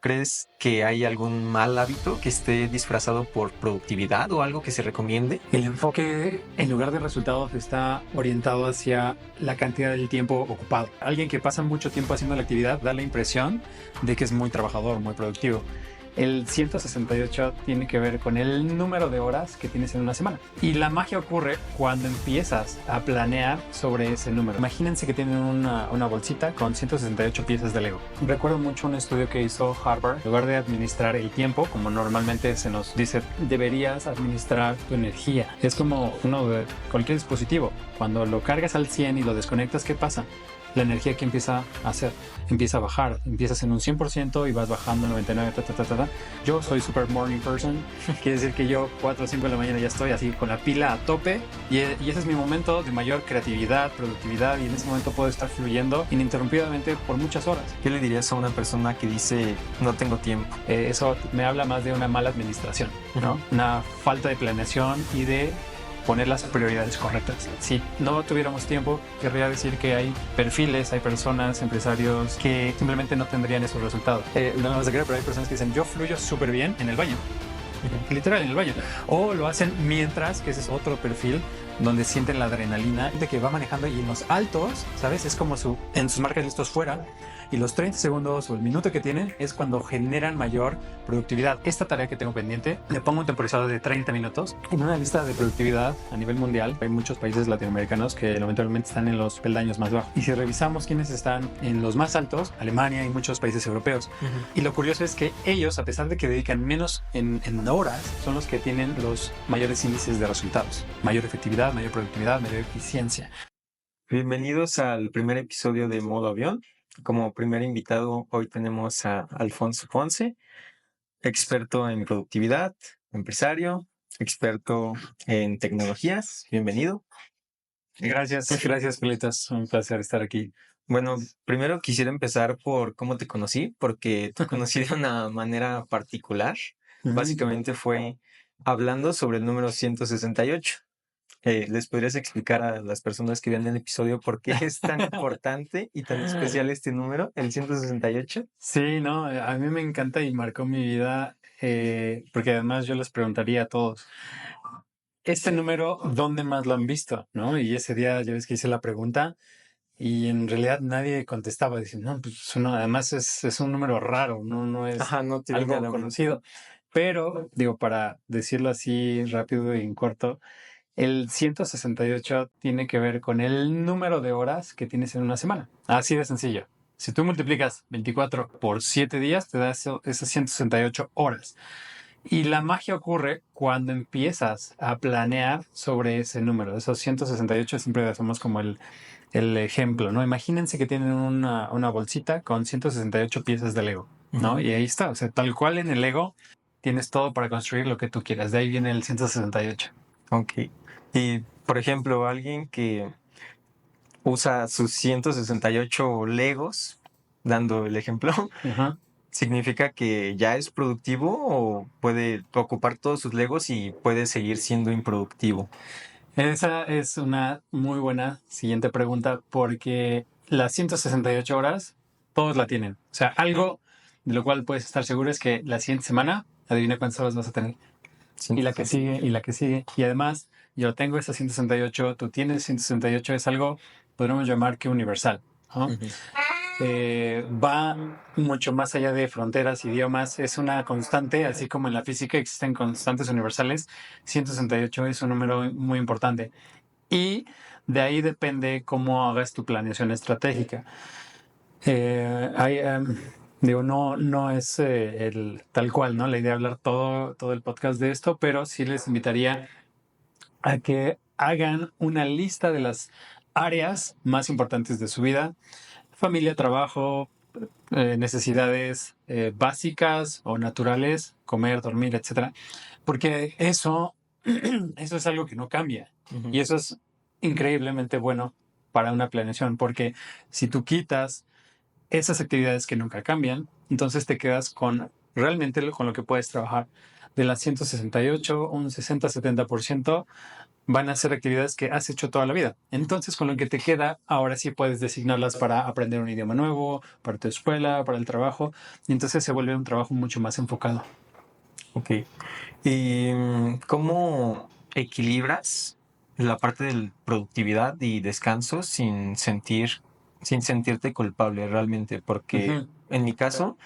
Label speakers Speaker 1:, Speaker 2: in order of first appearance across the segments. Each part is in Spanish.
Speaker 1: crees que hay algún mal hábito que esté disfrazado por productividad o algo que se recomiende?
Speaker 2: El enfoque, en lugar de resultados, está orientado hacia la cantidad del tiempo ocupado. Alguien que pasa mucho tiempo haciendo la actividad da la impresión de que es muy trabajador, muy productivo. El 168 tiene que ver con el número de horas que tienes en una semana. Y la magia ocurre cuando empiezas a planear sobre ese número. Imagínense que tienen una bolsita con 168 piezas de Lego. Recuerdo mucho un estudio que hizo Harvard. En lugar de administrar el tiempo, como normalmente se nos dice, deberías administrar tu energía. Es como uno de cualquier dispositivo. Cuando lo cargas al 100 y lo desconectas, ¿qué pasa? La energía que empieza a hacer, empieza a bajar, empiezas en un 100% y vas bajando 99%. Yo soy super morning person, quiere decir que yo 4 o 5 de la mañana ya estoy así con la pila a tope y ese es mi momento de mayor creatividad, productividad, y en ese momento puedo estar fluyendo ininterrumpidamente por muchas horas.
Speaker 1: ¿Qué le dirías a una persona que dice no tengo tiempo?
Speaker 2: Eso me habla más de una mala administración, ¿no? Una falta de planeación y de poner las prioridades correctas. Si no tuviéramos tiempo, querría decir que hay perfiles, hay personas, empresarios que simplemente no tendrían esos resultados. No me vas a creer, pero hay personas que dicen yo fluyo súper bien en el baño. Literal, en el baño. O lo hacen mientras, que ese es otro perfil, donde sienten la adrenalina de que va manejando y en los altos, ¿sabes? Es como en sus marcas listos fuera. Y los 30 segundos o el minuto que tienen es cuando generan mayor productividad. Esta tarea que tengo pendiente, le pongo un temporizador de 30 minutos. En una lista de productividad a nivel mundial, hay muchos países latinoamericanos que lamentablemente están en los peldaños más bajos. Y si revisamos quiénes están en los más altos, Alemania y muchos países europeos. Y lo curioso es que ellos, a pesar de que dedican menos en horas, son los que tienen los mayores índices de resultados. Mayor efectividad, mayor productividad, mayor eficiencia.
Speaker 1: Bienvenidos al primer episodio de Modo Avión. Como primer invitado hoy tenemos a Alfonso Ponce, experto en productividad, empresario, experto en tecnologías. Bienvenido.
Speaker 2: Gracias, Felitas. Un placer estar aquí.
Speaker 1: Bueno, primero quisiera empezar por cómo te conocí, porque te conocí de una manera particular. Básicamente fue hablando sobre el número 168. ¿Les podrías explicar a las personas que vean el episodio por qué es tan importante y tan especial este número, el 168?
Speaker 2: Sí, no, a mí me encanta y marcó mi vida, porque además yo les preguntaría a todos, este número, ¿dónde más lo han visto? ¿No? Y ese día ya ves que hice la pregunta y en realidad nadie contestaba, diciendo, no, pues además es un número raro, no es
Speaker 1: No te viene a
Speaker 2: algo
Speaker 1: la mente.
Speaker 2: conocido. Pero, digo, para decirlo así rápido y en corto, el 168 tiene que ver con el número de horas que tienes en una semana. Así de sencillo. Si tú multiplicas 24 por 7 días, te da esas 168 horas. Y la magia ocurre cuando empiezas a planear sobre ese número. Esos 168 siempre hacemos como el ejemplo, ¿no? Imagínense que tienen una bolsita con 168 piezas de Lego, ¿no? Y ahí está. O sea, tal cual en el Lego tienes todo para construir lo que tú quieras. De ahí viene el 168.
Speaker 1: Ok. Y, por ejemplo, alguien que usa sus 168 Legos, dando el ejemplo,
Speaker 2: Ajá.
Speaker 1: ¿significa que ya es productivo o puede ocupar todos sus Legos y puede seguir siendo improductivo?
Speaker 2: Esa es una muy buena siguiente pregunta porque las 168 horas todos la tienen. O sea, algo de lo cual puedes estar seguro es que la siguiente semana, adivina cuántas horas vas a tener. Y la que sigue, y la que sigue. Y además, yo tengo esa 168, tú tienes 168, es algo, podríamos llamar que universal, ¿no? Va mucho más allá de fronteras, idiomas, es una constante, así como en la física existen constantes universales, 168 es un número muy importante. Y de ahí depende cómo hagas tu planeación estratégica. Digo, no es el tal cual, ¿no? La idea de hablar todo el podcast de esto, pero sí les invitaría a que hagan una lista de las áreas más importantes de su vida: familia, trabajo, necesidades básicas o naturales, comer, dormir, etcétera. Porque eso es algo que no cambia. Y eso es increíblemente bueno para una planeación, porque si tú quitas esas actividades que nunca cambian, entonces te quedas con realmente con lo que puedes trabajar. De las 168, un 60-70% van a ser actividades que has hecho toda la vida. Entonces, con lo que te queda, ahora sí puedes designarlas para aprender un idioma nuevo, para tu escuela, para el trabajo, y entonces se vuelve un trabajo mucho más enfocado.
Speaker 1: Ok. ¿Y cómo equilibras la parte de productividad y descanso sin sentirte culpable realmente? Porque
Speaker 2: Ujú.
Speaker 1: en mi caso,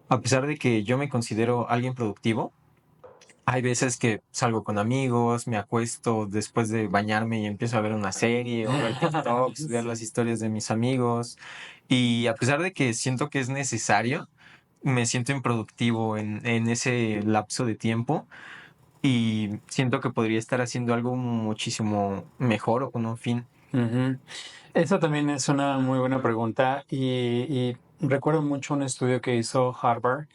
Speaker 1: a pesar de que yo me considero alguien productivo, hay veces que salgo con amigos, me acuesto después de bañarme y empiezo a ver una serie o ver TikToks, ver las
Speaker 2: Sí.
Speaker 1: historias de mis amigos. Y a pesar de que siento que es necesario, me siento improductivo en ese lapso de tiempo y siento que podría estar haciendo algo muchísimo mejor o con un fin.
Speaker 2: Ujú. Esa también es una muy buena pregunta y recuerdo mucho un estudio que hizo Harvard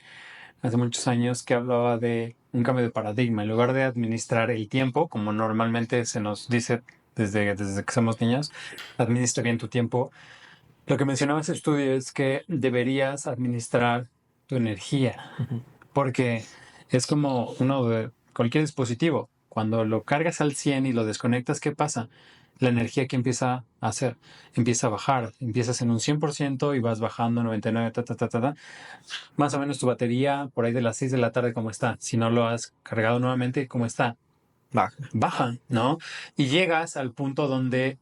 Speaker 2: hace muchos años que hablaba de un cambio de paradigma. En lugar de administrar el tiempo, como normalmente se nos dice desde que somos niños, administra bien tu tiempo. Lo que mencionaba ese estudio es que deberías administrar tu energía,
Speaker 1: Ujú.
Speaker 2: porque es como uno de cualquier dispositivo. Cuando lo cargas al 100 y lo desconectas, ¿qué pasa? La energía que empieza a hacer, empieza a bajar. Empiezas en un 100% y vas bajando a 99, ta, ta, ta, ta, ta. Más o menos tu batería por ahí de las 6 de la tarde, ¿cómo está? Si no lo has cargado nuevamente, ¿cómo está?
Speaker 1: Baja.
Speaker 2: Baja, ¿no? Y llegas al punto donde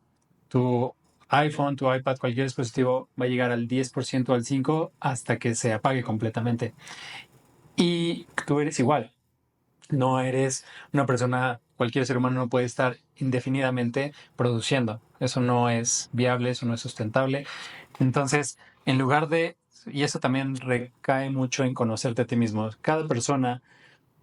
Speaker 2: tu iPhone, tu iPad, cualquier dispositivo va a llegar al 10%, al 5%, hasta que se apague completamente. Y tú eres igual. No eres una persona, cualquier ser humano no puede estar indefinidamente produciendo. Eso no es viable, eso no es sustentable. Entonces, en lugar de, y eso también recae mucho en conocerte a ti mismo. Cada persona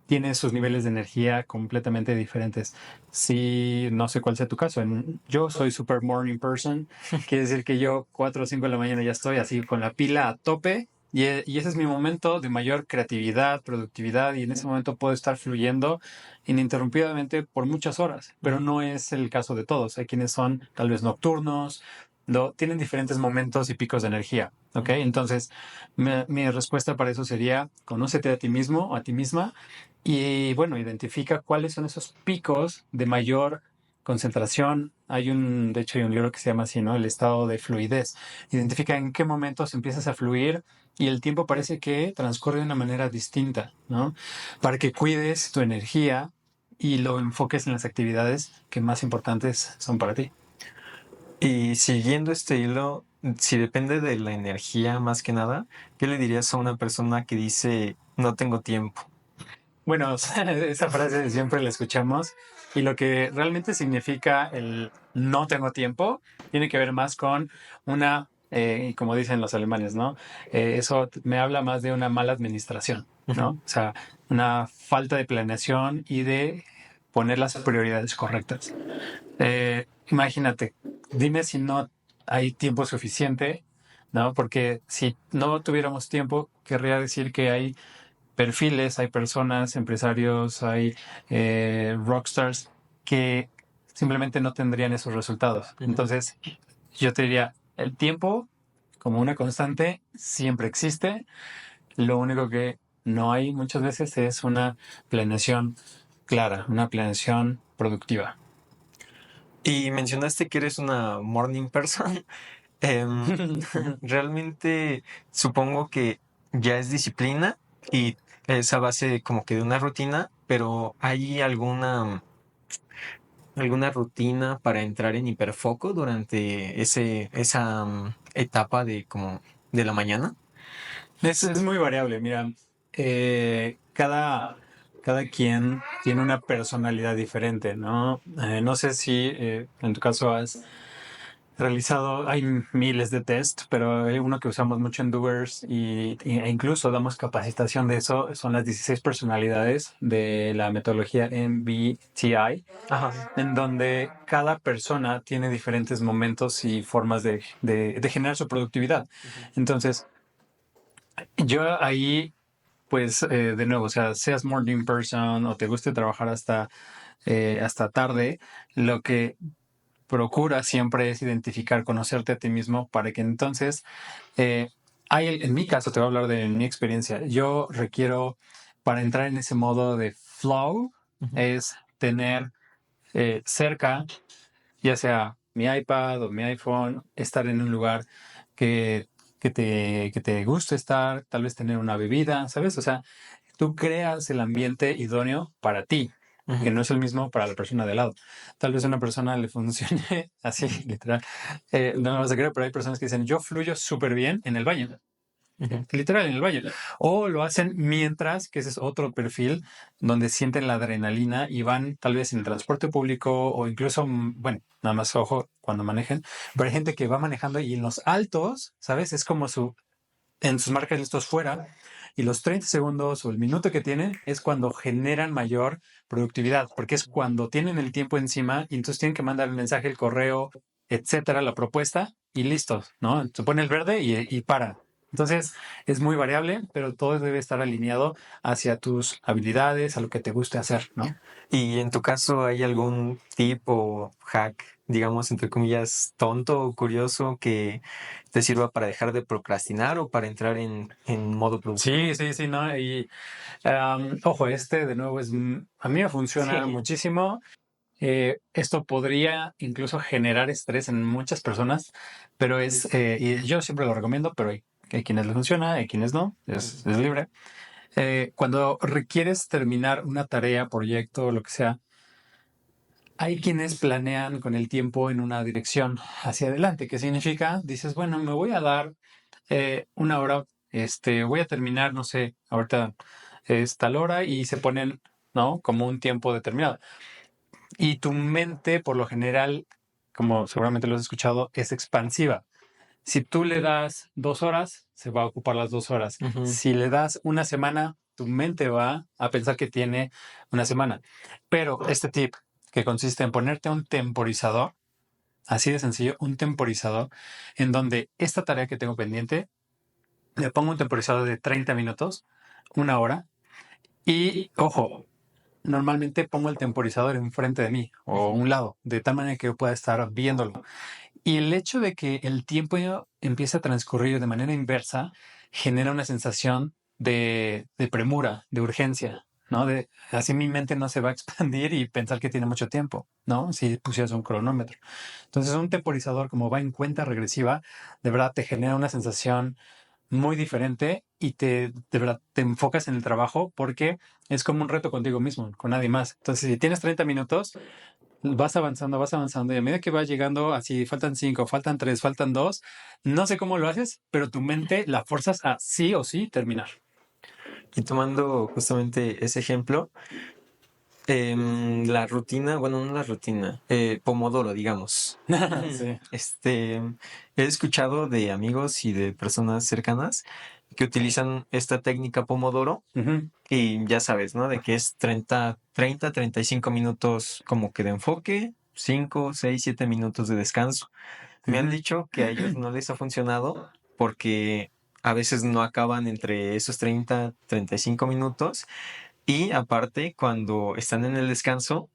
Speaker 2: tiene sus niveles de energía completamente diferentes. Si no sé cuál sea tu caso, yo soy super morning person, quiere decir que yo 4 o 5 de la mañana ya estoy así con la pila a tope y ese es mi momento de mayor creatividad, productividad y en ese momento puedo estar fluyendo ininterrumpidamente por muchas horas, pero no es el caso de todos. Hay quienes son tal vez nocturnos, tienen diferentes momentos y picos de energía. ¿Ok? Entonces, mi respuesta para eso sería, conócete a ti mismo, a ti misma, y bueno, identifica cuáles son esos picos de mayor concentración. De hecho, hay un libro que se llama así, ¿no? El estado de fluidez. Identifica en qué momentos empiezas a fluir y el tiempo parece que transcurre de una manera distinta, ¿no? Para que cuides tu energía y lo enfoques en las actividades que más importantes son para ti.
Speaker 1: Y siguiendo este hilo, si depende de la energía más que nada, ¿qué le dirías a una persona que dice no tengo tiempo?
Speaker 2: Bueno, esa frase siempre la escuchamos y lo que realmente significa el no tengo tiempo tiene que ver más con como dicen los alemanes, ¿no? Eso me habla más de una mala administración, ¿no?
Speaker 1: Ujú.
Speaker 2: O sea, una falta de planeación y de poner las prioridades correctas. Imagínate, dime si no hay tiempo suficiente, ¿no? Porque si no tuviéramos tiempo, querría decir que hay perfiles, hay personas, empresarios, hay rockstars que simplemente no tendrían esos resultados.
Speaker 1: Ujú.
Speaker 2: Entonces, yo te diría, el tiempo como una constante siempre existe. Lo único que no hay muchas veces es una planeación clara, una planeación productiva.
Speaker 1: Y mencionaste que eres una morning person. Em, realmente supongo que ya es disciplina y es a base como que de una rutina, pero ¿hay alguna rutina para entrar en hiperfoco durante esa etapa de como de la mañana?
Speaker 2: Es muy variable, mira, cada quien tiene una personalidad diferente, ¿no? No sé si en tu caso has realizado, hay miles de test, pero hay uno que usamos mucho en Doers e incluso damos capacitación de eso, son las 16 personalidades de la metodología MBTI,
Speaker 1: Ajá.
Speaker 2: en donde cada persona tiene diferentes momentos y formas de generar su productividad.
Speaker 1: Ujú.
Speaker 2: Entonces, yo ahí pues de nuevo, o sea, seas morning person o te guste trabajar hasta tarde, lo que procura siempre es identificar, conocerte a ti mismo para que entonces eh, En mi caso, te voy a hablar de mi experiencia. Yo requiero, para entrar en ese modo de flow, es tener cerca, ya sea mi iPad o mi iPhone, estar en un lugar que, que te guste estar, tal vez tener una bebida, ¿sabes? O sea, tú creas el ambiente idóneo para ti, que no es el mismo para la persona de al lado. Tal vez a una persona le funcione así, literal. No me vas a creer, pero hay personas que dicen, yo fluyo súper bien en el baño. Literal, en el baño. O lo hacen mientras, que ese es otro perfil, donde sienten la adrenalina y van tal vez en el transporte público o incluso, bueno, nada más ojo cuando manejen, pero hay gente que va manejando y en los altos, ¿sabes? Es como en sus marcas listos fuera y los 30 segundos o el minuto que tienen es cuando generan mayor productividad, porque es cuando tienen el tiempo encima y entonces tienen que mandar el mensaje, el correo, etcétera, la propuesta y listos, ¿no? Se pone el verde y para. Entonces es muy variable, pero todo debe estar alineado hacia tus habilidades, a lo que te guste hacer, ¿no?
Speaker 1: ¿Y en tu caso hay algún tip o hack, digamos, entre comillas, tonto o curioso que te sirva para dejar de procrastinar o para entrar en modo productivo?
Speaker 2: Sí, ¿no? Y ojo, de nuevo a mí me funciona
Speaker 1: Sí.
Speaker 2: muchísimo. Esto podría incluso generar estrés en muchas personas, pero y yo siempre lo recomiendo, pero hay quienes le funciona, hay quienes no, es libre. Cuando requieres terminar una tarea, proyecto, lo que sea, hay quienes planean con el tiempo en una dirección hacia adelante. ¿Qué significa? Dices, bueno, me voy a dar una hora, voy a terminar, no sé, ahorita es tal hora y se ponen, ¿no? Como un tiempo determinado. Y tu mente, por lo general, como seguramente lo has escuchado, es expansiva. Si tú le das 2 horas, se va a ocupar las 2 horas.
Speaker 1: Ujú.
Speaker 2: Si le das una semana, tu mente va a pensar que tiene una semana. Pero este tip, que consiste en ponerte un temporizador, así de sencillo, un temporizador, en donde esta tarea que tengo pendiente, le pongo un temporizador de 30 minutos, 1 hora, y ojo, normalmente pongo el temporizador enfrente de mí o a un lado, de tal manera que yo pueda estar viéndolo. Y el hecho de que el tiempo empiece a transcurrir de manera inversa genera una sensación de premura, de urgencia, ¿no? Así mi mente no se va a expandir y pensar que tiene mucho tiempo, ¿no? Si pusieras un cronómetro. Entonces, un temporizador, como va en cuenta regresiva, de verdad te genera una sensación muy diferente y de verdad te enfocas en el trabajo porque es como un reto contigo mismo, con nadie más. Entonces, si tienes 30 minutos, vas avanzando y a medida que vas llegando, así faltan 5, faltan 3, faltan 2, no sé cómo lo haces, pero tu mente la fuerzas a sí o sí terminar.
Speaker 1: Y tomando justamente ese ejemplo, la rutina, bueno, no la rutina, Pomodoro, digamos.
Speaker 2: Sí.
Speaker 1: He escuchado de amigos y de personas cercanas que utilizan esta técnica Pomodoro
Speaker 2: Ujú,
Speaker 1: y ya sabes, ¿no? De que es 35 minutos como que de enfoque, 5, 6, 7 minutos de descanso. Me han
Speaker 2: ujú.
Speaker 1: dicho que a ellos no les ha funcionado porque a veces no acaban entre esos 30, 35 minutos y aparte cuando están en el descanso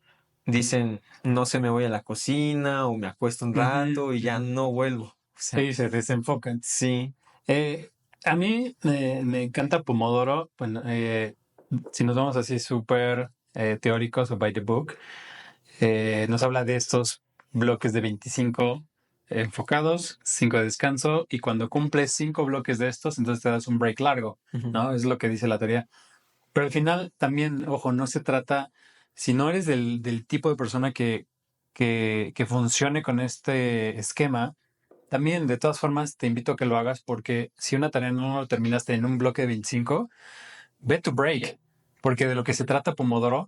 Speaker 1: dicen, no sé, me voy a la cocina o me acuesto un
Speaker 2: Ujú,
Speaker 1: rato y ya
Speaker 2: ujú.
Speaker 1: no vuelvo. O sea,
Speaker 2: Sí, se desenfocan.
Speaker 1: sí.
Speaker 2: Eh, a mí me encanta Pomodoro. Bueno, si nos vamos así súper teóricos o by the book, nos habla de estos bloques de 25 enfocados, 5 de descanso, y cuando cumples 5 bloques de estos, entonces te das un break largo,
Speaker 1: Ujú.
Speaker 2: ¿no? Es lo que dice la teoría. Pero al final también, ojo, no se trata, si no eres del tipo de persona que funcione con este esquema, también de todas formas te invito a que lo hagas porque si una tarea no lo terminaste en un bloque de 25, ve tu break, porque de lo que se trata Pomodoro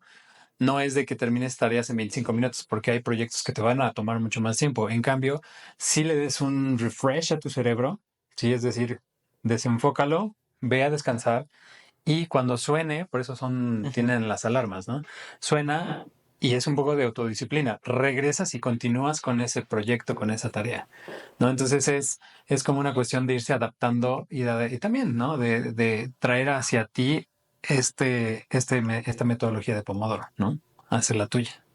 Speaker 2: no es de que termines tareas en 25 minutos, porque hay proyectos que te van a tomar mucho más tiempo. En cambio, si le des un refresh a tu cerebro, sí, es decir, desenfócalo, ve a descansar y cuando suene, por eso
Speaker 1: Ujú.
Speaker 2: tienen las alarmas, ¿no? Suena y es un poco de autodisciplina. Regresas y continúas con ese proyecto, con esa tarea, ¿no? Entonces es como una cuestión de irse adaptando y también, ¿no? De traer hacia ti esta metodología de Pomodoro, ¿no? Hacer la tuya.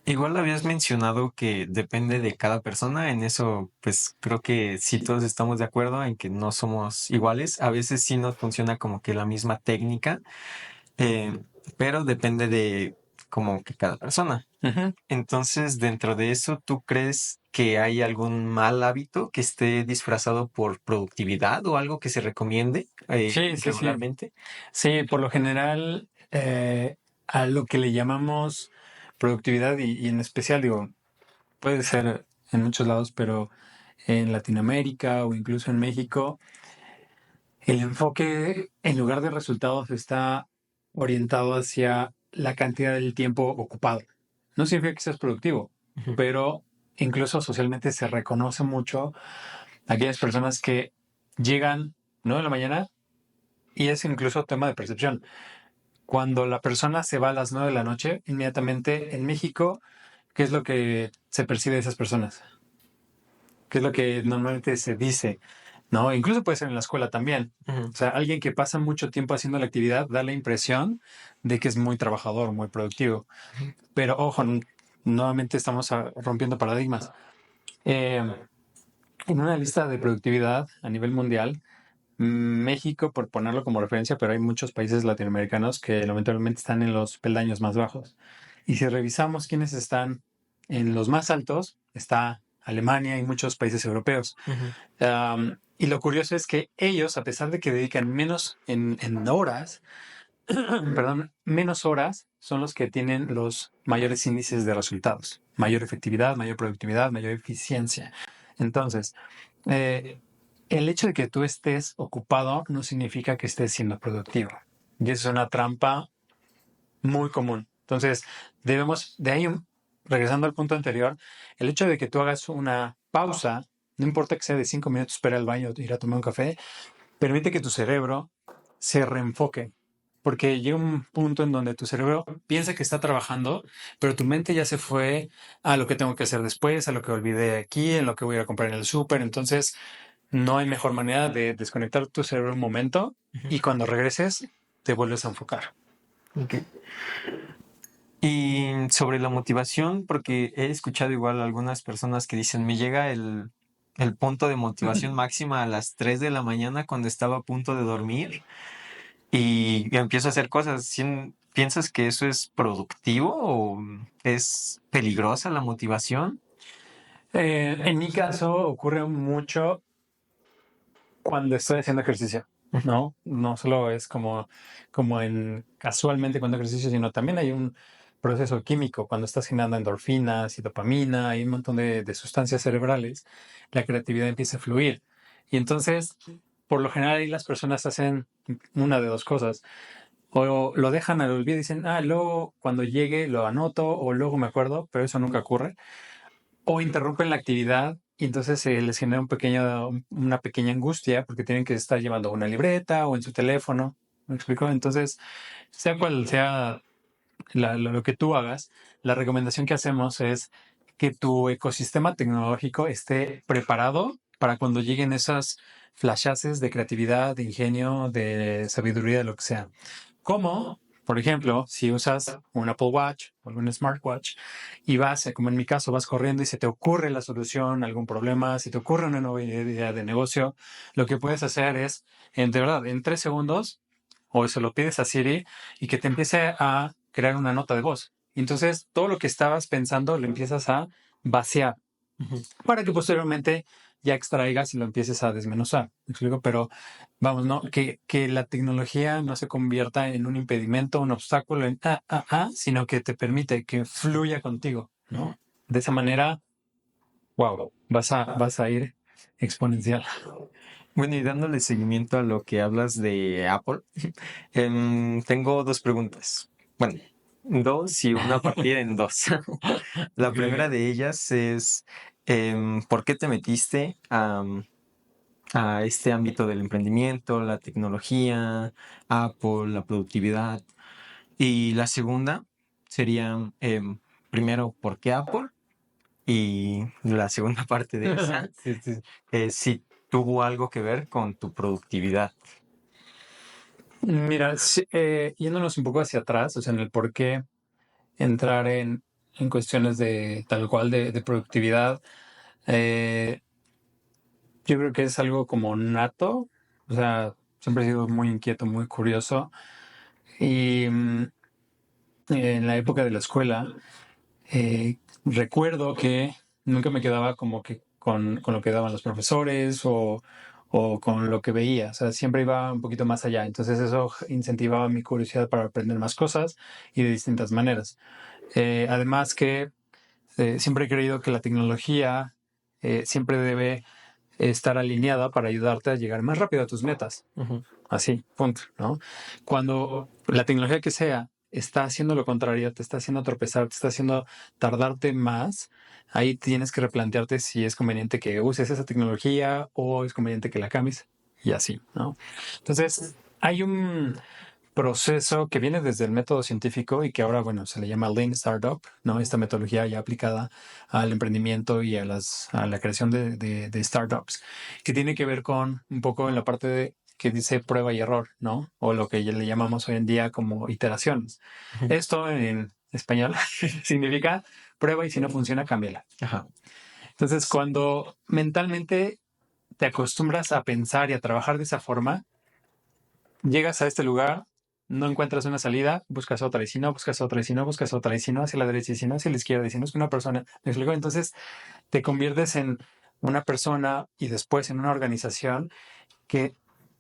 Speaker 1: Igual habías mencionado que depende de cada persona, en eso pues creo que sí todos estamos de acuerdo en que no somos iguales, a veces sí nos funciona como que la misma técnica, eh, pero depende de como que cada persona.
Speaker 2: Ujú.
Speaker 1: Entonces, dentro de eso, ¿tú crees que hay algún mal hábito que esté disfrazado por productividad o algo que se recomiende
Speaker 2: Sí, sí, sí.
Speaker 1: regularmente?
Speaker 2: Sí, por lo general, a lo que le llamamos productividad y en especial, digo, puede ser en muchos lados, pero en Latinoamérica o incluso en México, el enfoque en lugar de resultados está orientado hacia la cantidad del tiempo ocupado. No significa que seas productivo,
Speaker 1: Ujú,
Speaker 2: pero incluso socialmente se reconoce mucho aquellas personas que llegan 9 de la mañana y es incluso tema de percepción. Cuando la persona se va a las 9 de la noche, inmediatamente en México, ¿qué es lo que se percibe de esas personas? ¿Qué es lo que normalmente se dice? ¿No? Incluso puede ser en la escuela también.
Speaker 1: ujú.
Speaker 2: O sea, alguien que pasa mucho tiempo haciendo la actividad da la impresión de que es muy trabajador, muy productivo. Pero ojo, nuevamente estamos rompiendo paradigmas. Eh, en una lista de productividad a nivel mundial, México, por ponerlo como referencia, pero hay muchos países latinoamericanos que lamentablemente están en los peldaños más bajos. Y si revisamos quiénes están en los más altos, está Alemania y muchos países europeos.
Speaker 1: Ujú,
Speaker 2: Y lo curioso es que ellos, a pesar de que dedican menos en horas, perdón, menos horas, son los que tienen los mayores índices de resultados, mayor efectividad, mayor productividad, mayor eficiencia. Entonces, eh, el hecho de que tú estés ocupado no significa que estés siendo productivo. Y eso es una trampa muy común. Entonces, debemos, de ahí, regresando al punto anterior, el hecho de que tú hagas una pausa, no importa que sea de 5 minutos para ir al baño, ir a tomar un café, permite que tu cerebro se reenfoque. Porque llega un punto en donde tu cerebro piensa que está trabajando, pero tu mente ya se fue a lo que tengo que hacer después, a lo que olvidé aquí, en lo que voy a ir a comprar en el súper. Entonces, no hay mejor manera de desconectar tu cerebro un momento
Speaker 1: ujú.
Speaker 2: y cuando regreses, te vuelves a enfocar.
Speaker 1: Ok. Y sobre la motivación, porque he escuchado igual algunas personas que dicen, me llega el punto de motivación máxima a las 3 de la mañana cuando estaba a punto de dormir y empiezo a hacer cosas. ¿Piensas que eso es productivo o es peligrosa la motivación?
Speaker 2: En mi caso ocurre mucho cuando estoy haciendo ejercicio, ¿no? No solo es como en casualmente cuando ejercicio, sino también hay un proceso químico cuando estás generando endorfinas y dopamina y un montón de sustancias cerebrales, la creatividad empieza a fluir. Y entonces, por lo general, ahí las personas hacen una de dos cosas. O lo dejan al olvido y dicen, luego cuando llegue lo anoto o luego me acuerdo, pero eso nunca ocurre o interrumpen la actividad y entonces se les genera una pequeña angustia porque tienen que estar llevando una libreta o en su teléfono. ¿Me explico? Entonces, sea cual sea lo que tú hagas, la recomendación que hacemos es que tu ecosistema tecnológico esté preparado para cuando lleguen esas flashaces de creatividad, de ingenio, de sabiduría, de lo que sea. Como, por ejemplo, si usas un Apple Watch o algún smartwatch y vas, como en mi caso, vas corriendo y se te ocurre la solución a algún problema, si te ocurre una nueva idea de negocio, lo que puedes hacer es, de verdad, en 3 segundos, o se lo pides a Siri y que te empiece a crear una nota de voz. Y entonces, todo lo que estabas pensando lo empiezas a vaciar
Speaker 1: Ujú.
Speaker 2: para que posteriormente ya extraigas y lo empieces a desmenuzar. ¿Me explico? Pero vamos, ¿no? Que la tecnología no se convierta en un impedimento, un obstáculo, sino que te permite que fluya contigo, ¿no? De esa manera, wow, vas a ir exponencial.
Speaker 1: Bueno, y dándole seguimiento a lo que hablas de Apple, tengo dos preguntas. Bueno, dos y una partida en dos. La
Speaker 2: Ok,
Speaker 1: primera
Speaker 2: ok.
Speaker 1: de ellas es, ¿por qué te metiste a este ámbito del emprendimiento, la tecnología, Apple, la productividad? Y la segunda sería, primero, ¿por qué Apple? Y la segunda parte de esa
Speaker 2: Sí, sí.
Speaker 1: es si tuvo algo que ver con tu productividad.
Speaker 2: Mira, sí, yéndonos un poco hacia atrás, o sea, en el por qué entrar en en cuestiones de tal cual de productividad. Eh, yo creo que es algo como nato, o sea, siempre he sido muy inquieto, muy curioso. Y en la época de la escuela, recuerdo que nunca me quedaba como que con lo que daban los profesores o con lo que veía. O sea, siempre iba un poquito más allá. Entonces eso incentivaba mi curiosidad para aprender más cosas y de distintas maneras. Además que siempre he creído que la tecnología siempre debe estar alineada para ayudarte a llegar más rápido a tus metas. Así, punto, ¿no? Cuando la tecnología que sea está haciendo lo contrario, te está haciendo tropezar, te está haciendo tardarte más, ahí tienes que replantearte si es conveniente que uses esa tecnología o es conveniente que la cambies y así, ¿no? Entonces, hay un proceso que viene desde el método científico y que ahora, bueno, se le llama Lean Startup, ¿no? Esta metodología ya aplicada al emprendimiento y a la creación de startups, que tiene que ver con un poco en la parte que dice prueba y error, ¿no? O lo que ya le llamamos hoy en día como iteraciones. Esto en español significa prueba y si no funciona, cámbiala.
Speaker 1: Ajá.
Speaker 2: Entonces, cuando mentalmente te acostumbras a pensar y a trabajar de esa forma, llegas a este lugar, no encuentras una salida, buscas otra, y si no, buscas otra, y si no, buscas otra, y si no, hacia la derecha, y si no, hacia la izquierda, y si no es que una persona, ¿me explico? Entonces te conviertes en una persona y después en una organización que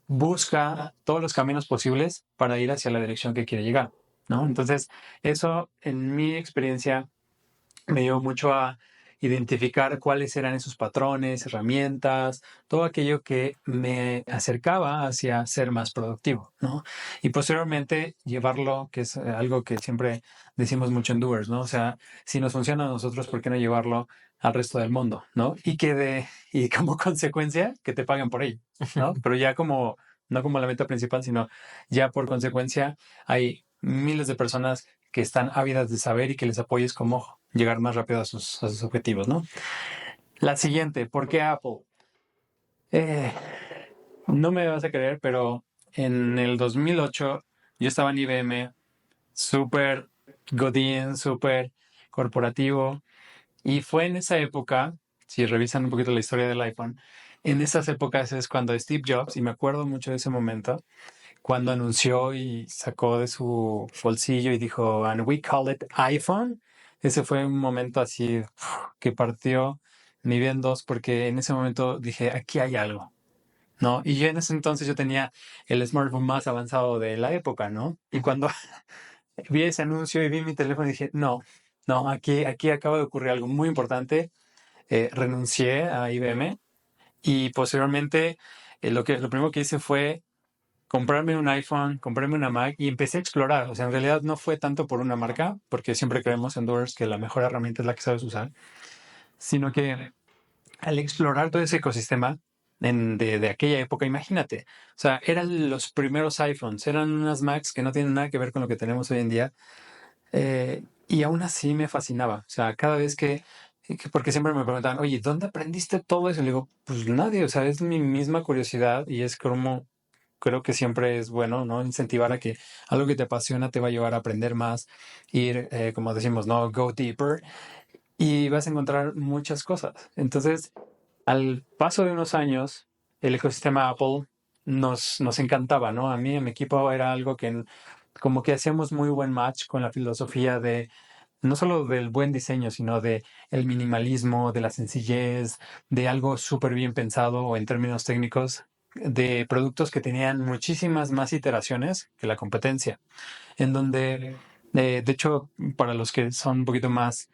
Speaker 2: busca todos los caminos posibles para ir hacia la dirección que quiere llegar, ¿no? Entonces, eso en mi experiencia me dio mucho a identificar cuáles eran esos patrones, herramientas, todo aquello que me acercaba hacia ser más productivo, ¿no? Y posteriormente llevarlo, que es algo que siempre decimos mucho en Doers, ¿no? O sea, si nos funciona a nosotros, ¿por qué no llevarlo al resto del mundo, ¿no? Y como consecuencia, que te paguen por ello, ¿no? Pero ya como, no como la meta principal, sino ya por consecuencia hay miles de personas que están ávidas de saber y que les apoyes cómo llegar más rápido a sus objetivos, ¿no? La siguiente, ¿por qué Apple? Eh, no me vas a creer, pero en el 2008 yo estaba en IBM, súper godín, súper corporativo, y fue en esa época, si revisan un poquito la historia del iPhone, en esas épocas es cuando Steve Jobs, y me acuerdo mucho de ese momento, cuando anunció y sacó de su bolsillo y dijo, and we call it iPhone. Ese fue un momento así que partió mi vida en dos porque en ese momento dije, aquí hay algo, ¿no? Y yo en ese entonces yo tenía el smartphone más avanzado de la época, ¿no? Y cuando vi ese anuncio y vi mi teléfono dije, no, no, aquí acaba de ocurrir algo muy importante. Renuncié a IBM y posteriormente lo primero que hice fue comprarme un iPhone, comprarme una Mac y empecé a explorar. O sea, en realidad no fue tanto por una marca, porque siempre creemos en Doors que la mejor herramienta es la que sabes usar, sino que al explorar todo ese ecosistema de aquella época, imagínate, o sea, eran los primeros iPhones, eran unas Macs que no tienen nada que ver con lo que tenemos hoy en día, y aún así me fascinaba. O sea, cada vez porque siempre me preguntaban, oye, ¿dónde aprendiste todo eso? Y le digo, pues nadie, o sea, es mi misma curiosidad y es como creo que siempre es bueno, ¿no? Incentivar a que algo que te apasiona te va a llevar a aprender más, ir, como decimos, ¿no? Go deeper y vas a encontrar muchas cosas. Entonces, al paso de unos años, el ecosistema Apple nos encantaba, ¿no? A mí, en mi equipo era algo que como que hacíamos muy buen match con la filosofía de no solo del buen diseño, sino de el minimalismo, de la sencillez, de algo súper bien pensado o en términos técnicos, de productos que tenían muchísimas más iteraciones que la competencia, en donde, de hecho, para los que son un poquito más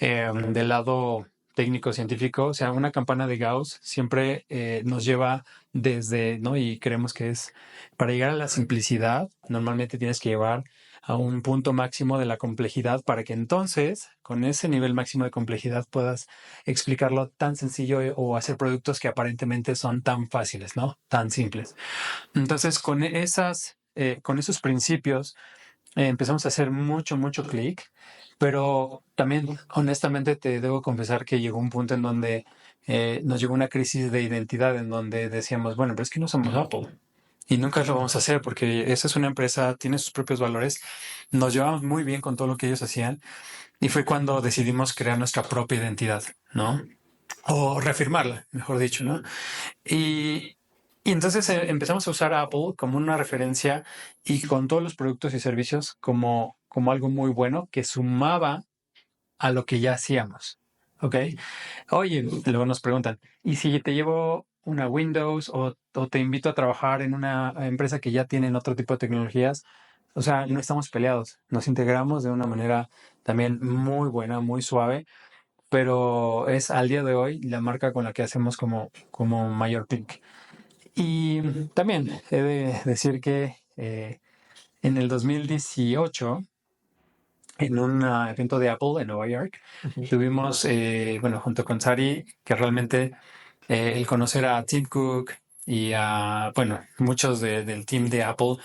Speaker 2: del lado técnico científico, o sea, una campana de Gauss siempre nos lleva desde, ¿no? Y creemos que es, para llegar a la simplicidad, normalmente tienes que llevar a un punto máximo de la complejidad para que entonces, con ese nivel máximo de complejidad, puedas explicarlo tan sencillo o hacer productos que aparentemente son tan fáciles, ¿no? Tan simples. Entonces, con esos principios, empezamos a hacer mucho clic, pero también honestamente te debo confesar que llegó un punto en donde nos llegó una crisis de identidad en donde decíamos, bueno, pero es que no somos Apple. y nunca lo vamos a hacer porque esa es una empresa, tiene sus propios valores. Nos llevamos muy bien con todo lo que ellos hacían y fue cuando decidimos crear nuestra propia identidad, ¿no? O reafirmarla, mejor dicho, ¿no? Y, y entonces empezamos a usar a Apple como una referencia y con todos los productos y servicios como algo muy bueno que sumaba a lo que ya hacíamos. ¿Ok? Oye, luego nos preguntan, ¿y si te llevo una Windows o te invito a trabajar en una empresa que ya tienen otro tipo de tecnologías? O sea, no estamos peleados, nos integramos de una manera también muy buena, muy suave, pero es al día de hoy la marca con la que hacemos como mayor clic. Y también he de decir que en el 2018 en un evento de Apple en Nueva York.
Speaker 1: Ujú.
Speaker 2: Tuvimos, bueno, junto con Sari, que realmente el conocer a Tim Cook y a, bueno, muchos del team de Apple,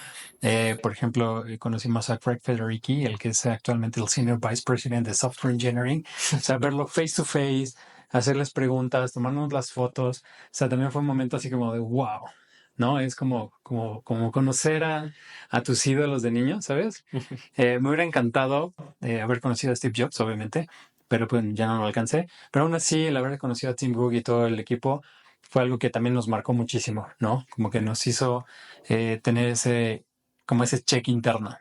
Speaker 2: por ejemplo, conocimos a Craig Federighi, el que es actualmente el Senior Vice President de Software Engineering, o sea, verlo face to face, hacerles preguntas, tomarnos las fotos, o sea, también fue un momento así como de wow. ¿No? Es como conocer a tus ídolos de niño, ¿sabes? Me hubiera encantado haber conocido a Steve Jobs, obviamente, pero pues ya no lo alcancé. Pero aún así, el haber conocido a Tim Cook y todo el equipo fue algo que también nos marcó muchísimo, ¿no? Como que nos hizo tener como ese check interno,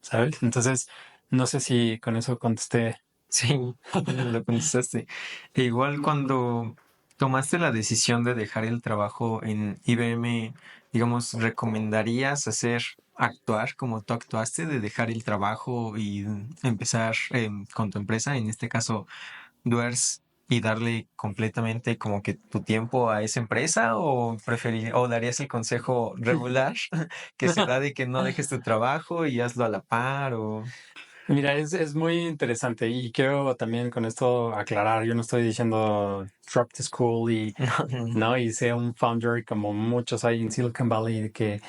Speaker 2: ¿sabes? Entonces, no sé si con eso contesté.
Speaker 1: Sí, lo contestaste. E igual cuando tomaste la decisión de dejar el trabajo en IBM, digamos, ¿recomendarías actuar como tú actuaste, de dejar el trabajo y empezar con tu empresa, en este caso, Duers, y darle completamente como que tu tiempo a esa empresa, o darías el consejo regular que se da de que no dejes tu trabajo y hazlo a la par o...
Speaker 2: Mira, es muy interesante y quiero también con esto aclarar, yo no estoy diciendo drop the school y no, y sea un founder como muchos hay en Silicon Valley que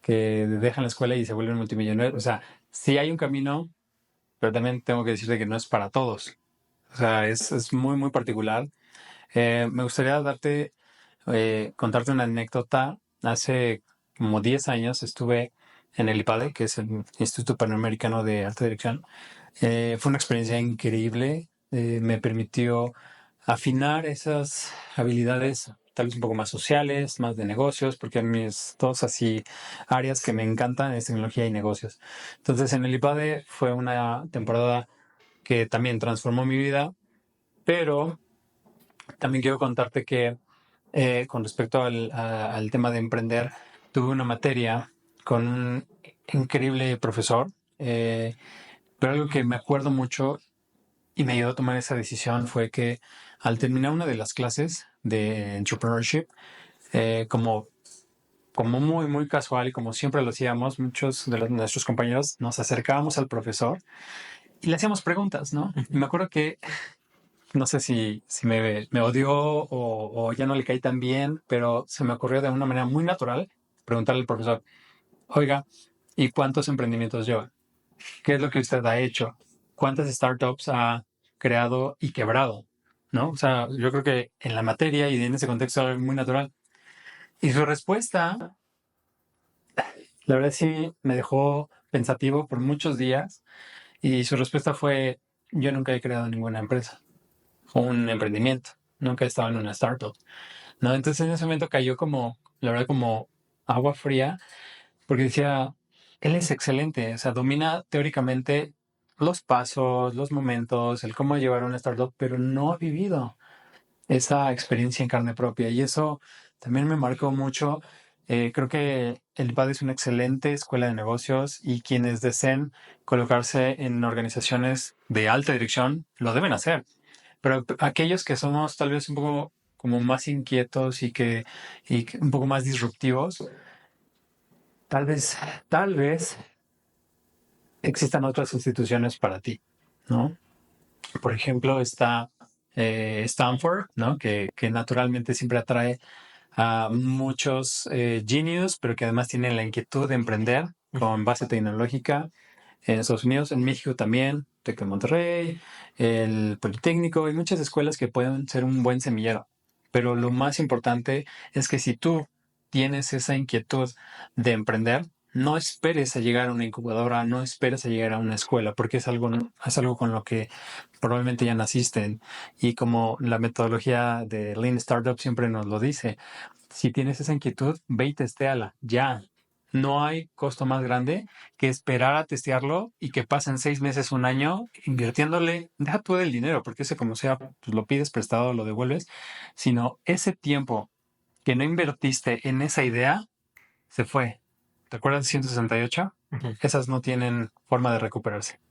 Speaker 2: dejan la escuela y se vuelven multimillonarios. O sea, sí hay un camino, pero también tengo que decirte que no es para todos. O sea, es muy, muy particular. Me gustaría contarte una anécdota. Hace como 10 años estuve en el IPADE, que es el Instituto Panamericano de Alta Dirección. Fue una experiencia increíble. Me permitió afinar esas habilidades, tal vez un poco más sociales, más de negocios, porque en mis dos así áreas que me encantan es tecnología y negocios. Entonces, en el IPADE fue una temporada que también transformó mi vida, pero también quiero contarte que con respecto al tema de emprender, tuve una materia con un increíble profesor, pero algo que me acuerdo mucho y me ayudó a tomar esa decisión fue que al terminar una de las clases de entrepreneurship, como muy, muy casual y como siempre lo hacíamos, muchos de nuestros compañeros nos acercábamos al profesor y le hacíamos preguntas, ¿no? Y me acuerdo que no sé si me odió o ya no le caí tan bien, pero se me ocurrió de una manera muy natural preguntarle al profesor, oiga, ¿y cuántos emprendimientos lleva? ¿Qué es lo que usted ha hecho? ¿Cuántas startups ha creado y quebrado? ¿No? O sea, yo creo que en la materia y en ese contexto era muy natural. Y su respuesta, la verdad sí me dejó pensativo por muchos días y su respuesta fue, yo nunca he creado ninguna empresa o un emprendimiento, nunca he estado en una startup. ¿No? Entonces en ese momento cayó como, la verdad, como agua fría, porque decía, él es excelente, o sea, domina teóricamente los pasos, los momentos, el cómo llevar una startup, pero no ha vivido esa experiencia en carne propia. Y eso también me marcó mucho. Creo que el IPAD es una excelente escuela de negocios y quienes deseen colocarse en organizaciones de alta dirección lo deben hacer. Pero aquellos que somos tal vez un poco como más inquietos y que un poco más disruptivos, tal vez, tal vez existan otras instituciones para ti, ¿no? Por ejemplo, está Stanford, ¿no? Que naturalmente siempre atrae a muchos genius, pero que además tienen la inquietud de emprender con base tecnológica en Estados Unidos, en México también, Tec de Monterrey, el Politécnico, hay muchas escuelas que pueden ser un buen semillero. Pero lo más importante es que si tú tienes esa inquietud de emprender, no esperes a llegar a una incubadora, no esperes a llegar a una escuela, porque es algo con lo que probablemente ya naciste. Y como la metodología de Lean Startup siempre nos lo dice, si tienes esa inquietud, ve y testéala, ya. No hay costo más grande que esperar a testearlo y que pasen 6 meses, un año, invirtiéndole, deja tú el dinero, porque ese como sea, pues lo pides prestado, lo devuelves, sino ese tiempo que no invertiste en esa idea, se fue. ¿Te acuerdas de 168?
Speaker 1: Ujú.
Speaker 2: Esas no tienen forma de recuperarse.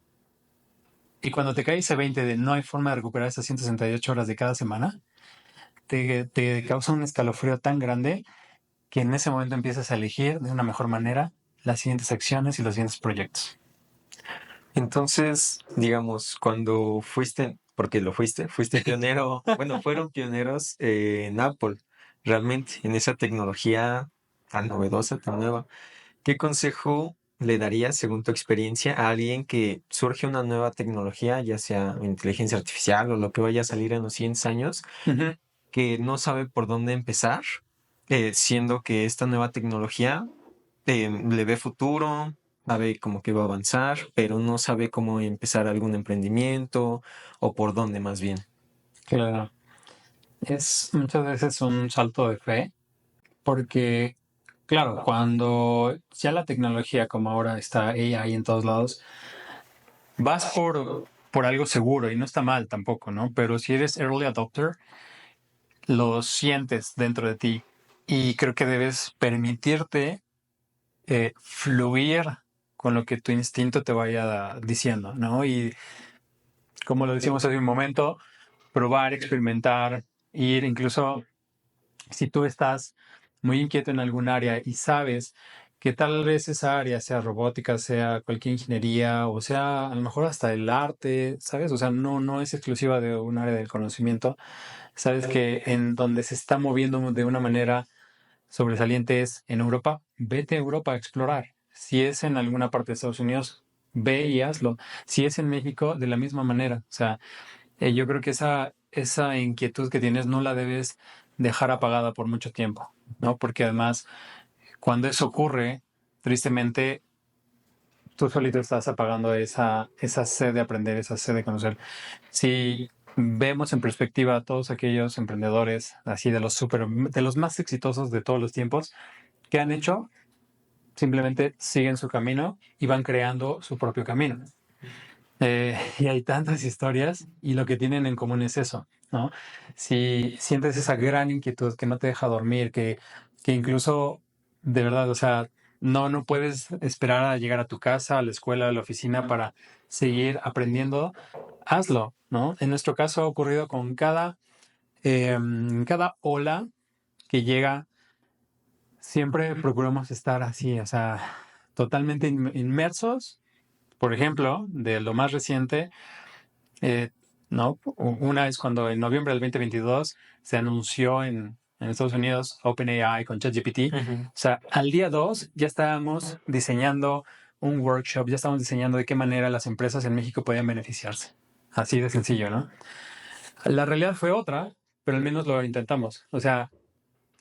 Speaker 2: Y cuando te cae ese 20 de no hay forma de recuperar esas 168 horas de cada semana, te causa un escalofrío tan grande que en ese momento empiezas a elegir de una mejor manera las siguientes acciones y los siguientes proyectos.
Speaker 1: Entonces, digamos, cuando porque fuiste pionero, bueno, fueron pioneros en Apple, realmente, en esa tecnología tan novedosa, tan nueva. ¿Qué consejo le darías, según tu experiencia, a alguien que surge una nueva tecnología, ya sea inteligencia artificial o lo que vaya a salir en los 100 años,
Speaker 2: Ujú.
Speaker 1: que no sabe por dónde empezar, siendo que esta nueva tecnología le ve futuro, sabe como que va a avanzar, pero no sabe cómo empezar algún emprendimiento o por dónde más bien?
Speaker 2: Claro. Es muchas veces un salto de fe, porque, claro, cuando ya la tecnología como ahora está AI en todos lados, vas por algo seguro y no está mal tampoco, ¿no? Pero si eres early adopter, lo sientes dentro de ti y creo que debes permitirte fluir con lo que tu instinto te vaya diciendo, ¿no? Y como lo decimos hace un momento, probar, experimentar, ir incluso si tú estás muy inquieto en algún área y sabes que tal vez esa área sea robótica, sea cualquier ingeniería o sea a lo mejor hasta el arte, ¿sabes? O sea, no es exclusiva de un área del conocimiento. Sabes que en donde se está moviendo de una manera sobresaliente es en Europa, vete a Europa a explorar. Si es en alguna parte de Estados Unidos, ve y hazlo. Si es en México, de la misma manera. O sea, yo creo que esa inquietud que tienes no la debes dejar apagada por mucho tiempo, ¿no? Porque además, cuando eso ocurre, tristemente, tú solito estás apagando esa sed de aprender, esa sed de conocer. Si vemos en perspectiva a todos aquellos emprendedores, así de los más exitosos de todos los tiempos, ¿qué han hecho? Simplemente siguen su camino y van creando su propio camino. Y hay tantas historias y lo que tienen en común es eso, ¿no? Si sientes esa gran inquietud que no te deja dormir, que incluso, de verdad, o sea, no puedes esperar a llegar a tu casa, a la escuela, a la oficina para seguir aprendiendo, hazlo, ¿no? En nuestro caso ha ocurrido con cada ola que llega, siempre procuramos estar así, o sea, totalmente inmersos. Por ejemplo, de lo más reciente, eh, ¿no? Una es cuando en noviembre del 2022 se anunció en Estados Unidos OpenAI con ChatGPT.
Speaker 1: Ujú.
Speaker 2: O sea, al día 2 ya estábamos diseñando un workshop, ya estábamos diseñando de qué manera las empresas en México podían beneficiarse. Así de sencillo, ¿no? La realidad fue otra, pero al menos lo intentamos. O sea,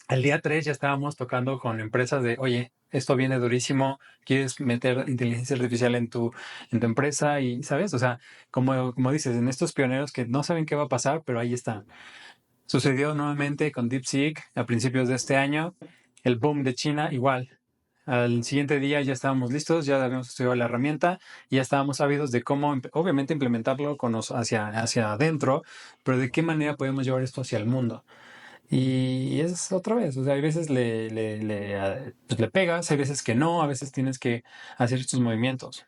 Speaker 2: al día 3 ya estábamos tocando con empresas de, oye, esto viene durísimo, quieres meter inteligencia artificial en tu empresa y, ¿sabes? O sea, como dices, en estos pioneros que no saben qué va a pasar, pero ahí están. Sucedió nuevamente con DeepSeek a principios de este año, el boom de China igual. Al siguiente día ya estábamos listos, ya habíamos estudiado la herramienta y ya estábamos sabidos de cómo, obviamente, implementarlo hacia adentro, pero de qué manera podemos llevar esto hacia el mundo. Y es otra vez, o sea, hay veces pues le pegas, hay veces que no, a veces tienes que hacer estos movimientos.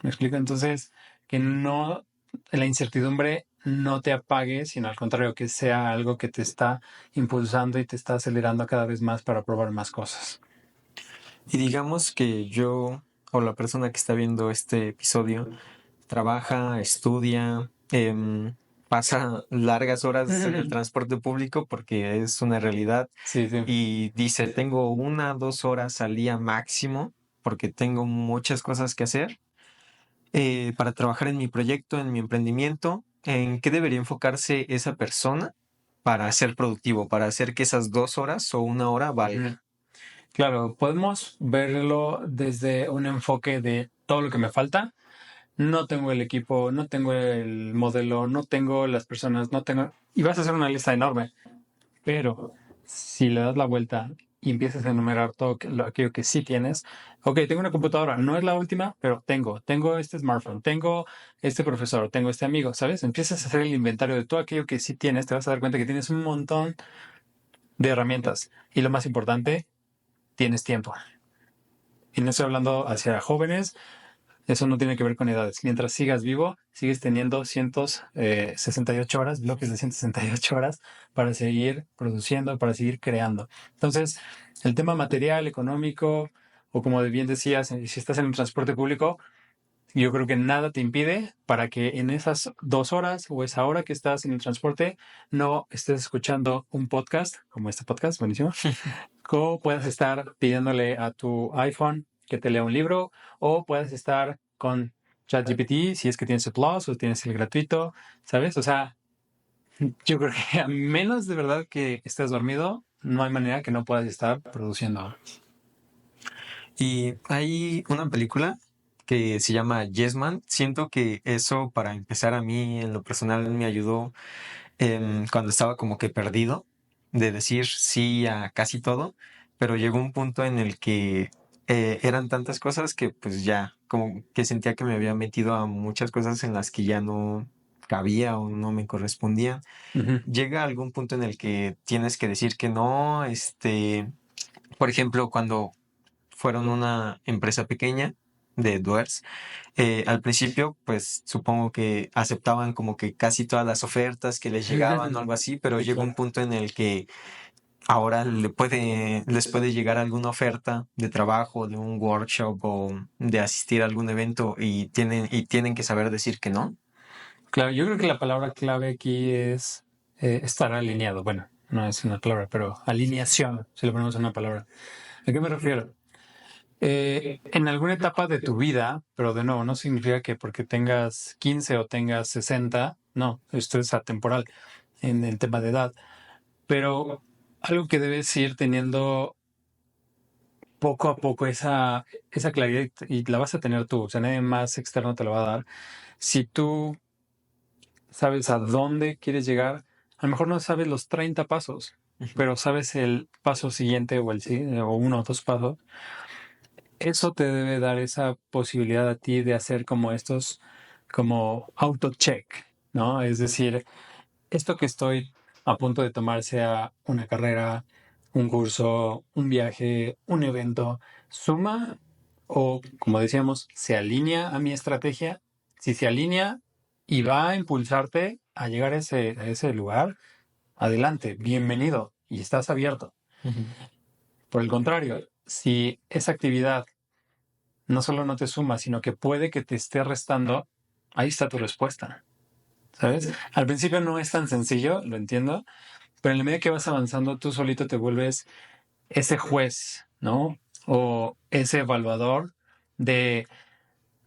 Speaker 2: ¿Me explico? Entonces, que no, la incertidumbre no te apague, sino al contrario, que sea algo que te está impulsando y te está acelerando cada vez más para probar más cosas.
Speaker 1: Y digamos que yo o la persona que está viendo este episodio trabaja, estudia, pasa largas horas en el transporte público porque es una realidad
Speaker 2: Sí, sí.
Speaker 1: y dice, tengo 1, 2 horas al día máximo porque tengo muchas cosas que hacer para trabajar en mi proyecto, en mi emprendimiento. ¿En qué debería enfocarse esa persona para ser productivo, para hacer que esas 2 horas o 1 hora valgan?
Speaker 2: Claro, podemos verlo desde un enfoque de todo lo que me falta. No tengo el equipo, no tengo el modelo, no tengo las personas, no tengo... Y vas a hacer una lista enorme. Pero si le das la vuelta y empiezas a enumerar todo aquello que sí tienes, ok, tengo una computadora, no es la última, pero tengo este smartphone, tengo este profesor, tengo este amigo, ¿sabes? Empiezas a hacer el inventario de todo aquello que sí tienes, te vas a dar cuenta que tienes un montón de herramientas. Y lo más importante, tienes tiempo. Y no estoy hablando hacia jóvenes, eso no tiene que ver con edades. Mientras sigas vivo, sigues teniendo 168 horas, bloques de 168 horas para seguir produciendo, para seguir creando. Entonces, el tema material, económico, o como bien decías, si estás en un transporte público, yo creo que nada te impide para que en esas 2 horas o esa hora que estás en el transporte no estés escuchando un podcast, como este podcast, buenísimo, o puedes estar pidiéndole a tu iPhone que te lea un libro, o puedes estar con ChatGPT si es que tienes el Plus o tienes el gratuito, ¿sabes? O sea, yo creo que a menos de verdad que estés dormido, no hay manera que no puedas estar produciendo.
Speaker 1: Y hay una película que se llama Yes Man. Siento que eso, para empezar, a mí en lo personal me ayudó cuando estaba como que perdido de decir sí a casi todo, pero llegó un punto en el que eran tantas cosas que pues ya como que sentía que me había metido a muchas cosas en las que ya no cabía o no me correspondían.
Speaker 2: Ujú.
Speaker 1: Llega algún punto en el que tienes que decir que no, por ejemplo, cuando fueron una empresa pequeña de Duers, al principio, pues supongo que aceptaban como que casi todas las ofertas que les llegaban o algo así, pero
Speaker 2: Sí,
Speaker 1: llegó un
Speaker 2: claro.
Speaker 1: punto en el que ahora les puede llegar alguna oferta de trabajo, de un workshop o de asistir a algún evento y tienen que saber decir que no.
Speaker 2: Claro, yo creo que la palabra clave aquí es estar alineado. Bueno, no es una palabra, pero alineación, si le ponemos una palabra. ¿A qué me refiero? En alguna etapa de tu vida, pero de nuevo, no significa que porque tengas 15 o tengas 60, no, esto es atemporal en el tema de edad, pero algo que debes ir teniendo poco a poco esa claridad y la vas a tener tú, o sea, nadie más externo te lo va a dar. Si tú sabes a dónde quieres llegar, a lo mejor no sabes los 30 pasos,
Speaker 1: Ujú.
Speaker 2: pero sabes el paso siguiente o 1 o 2 pasos. Eso te debe dar esa posibilidad a ti de hacer como estos, como auto-check, ¿no? Es decir, esto que estoy a punto de tomar, sea una carrera, un curso, un viaje, un evento, suma o, como decíamos, se alinea a mi estrategia. Si se alinea y va a impulsarte a llegar a ese lugar, adelante, bienvenido y estás abierto.
Speaker 1: Ujú.
Speaker 2: Por el contrario, si esa actividad no solo no te suma, sino que puede que te esté restando, ahí está tu respuesta. ¿Sabes? Al principio no es tan sencillo, lo entiendo, pero en la medida que vas avanzando, tú solito te vuelves ese juez, ¿no? O ese evaluador de,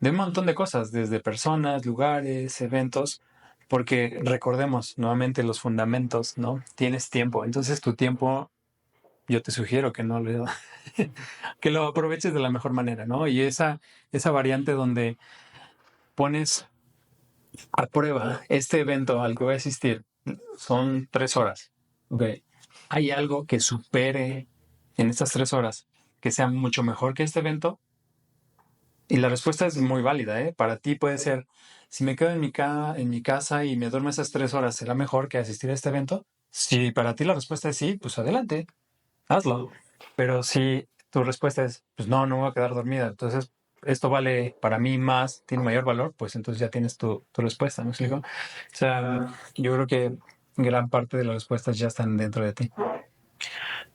Speaker 2: de un montón de cosas, desde personas, lugares, eventos, porque recordemos nuevamente los fundamentos, ¿no? Tienes tiempo, entonces tu tiempo, yo te sugiero que no lo, que lo aproveches de la mejor manera, ¿no? Y esa variante donde pones a prueba este evento al que voy a asistir, son 3 horas. Ok. ¿Hay algo que supere en estas 3 horas que sea mucho mejor que este evento? Y la respuesta es muy válida, ¿eh? Para ti puede ser, si me quedo en mi casa y me duermo esas 3 horas, ¿será mejor que asistir a este evento? Si para ti la respuesta es sí, pues adelante, hazlo. Pero si tu respuesta es, pues no, no me voy a quedar dormida, entonces esto vale para mí más, tiene mayor valor, pues entonces ya tienes tu respuesta, ¿me explico? O sea, yo creo que gran parte de las respuestas ya están dentro de ti.